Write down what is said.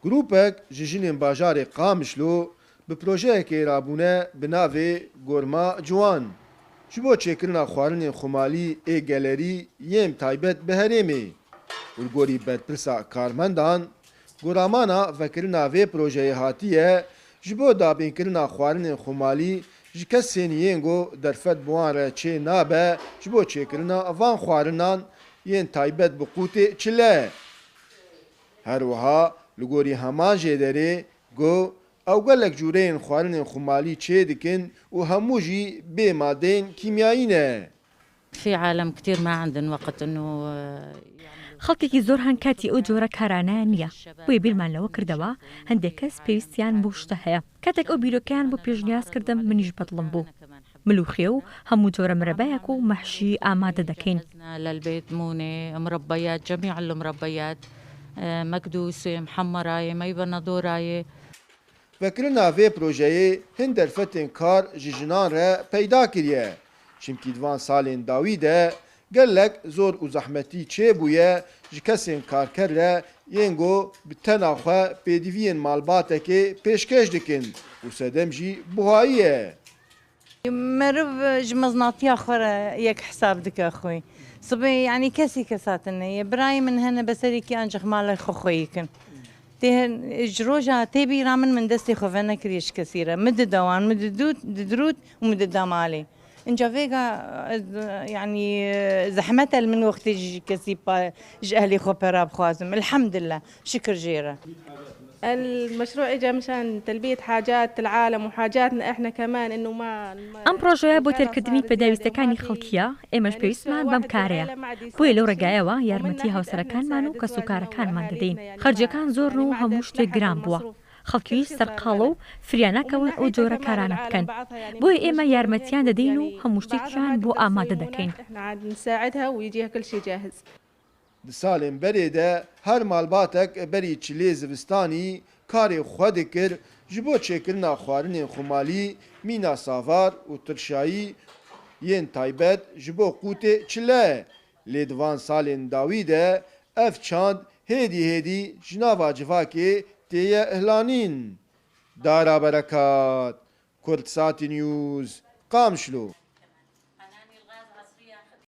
گروپک جژین باجار قامشلو به پروژه که رابونه بناوی گورما جوان جبو چکرنا خوارن خمالی ای گالری یم تایبت به هرمی ولگوری بدپرسا کارمندان گورامانا فکرنا وی پروژه هاتیه جبو دابین کرنا خوارن خمالی جکسین ینگو درفت بوان چه نابه جبو چکرنا وان خوارنان ین تایبت بقوت چله هر وها لگوری همان جدره گو او گلک جورین خوارن خمالی چه دکن و هموجی به مادین کیمیایی نه. في عالم كتير ما عندن وقت إنه خەڵکێکی زۆر هەنکاتی ئەو جۆرە کارانە نییە بۆیە بیرمانلەوە کردەوە هەندێک کەس پێویستیان بۆ شتە هەیە کاتێک ئەو بیرۆکەیان بۆ پێشنیاز کردم منیش بەدڵم بوو ملوخێ و هەموو جۆرە مرەبەیەک و مەحشی ئامادە دەکەین للبيت مونة مربيات جميع المربيات مكدوسة محمراية ميبنا دوراية فکرنا وی پروژه هندر فتن کار جیجنان را پیدا کریه چمکی دوان سالین داویده گلک زور و زحمتی چه بویه جکسین کارکر را ینگو بتناخوا پیدوین مالباته که پیشکش دکن و سدم جی بوهاییه مرب جمزناطيا خورا يك حساب دك اخوي صبي يعني كسي كساتنا براي من هنا بسريكي انجخ مال خويكن تهن جروجا تبي رامن من دستي خوفنا كريش كثيره مد دوان مد دروت ومد دامالي انجا فيغا يعني زحمتها من وقت كسي اهلي خبراب خوازم الحمد لله شكر جيره المشروع اجى مشان تلبية حاجات العالم وحاجاتنا احنا كمان انه ما ئەم پرۆژەیە بۆ تێرکردنی پێداویستەکانی خەڵکیە ئێمەش پێویستمان بەم کارەیە بۆیە لەو ڕێگایەوە یارمەتی هاوسەرەکانمان و کەسوکارەکانمان دەدەین خەرجەکان زۆر و هەموو شتێک گران بووە خەڵکی سەرقاڵە و فریانەکەون ئەو جۆرە کارانە بکەن بۆیە ئێمە یارمەتیان دەدەین و هەموو شتێکیان بۆ ئامادە دەکەین نساعدها ويجيها كل شيء جاهز سالین بری ده هر مالباتک بری چلی زوستانی کاری خود کر جبو چکرنا خوارن خمالی مینا ساوار و ترشایی ین تایبت جبو قوت چله لیدوان سالین داویده اف چاند هدی جناوا جواکی تیه اهلانین دارا برکات کرد ساتی نیوز قامشلو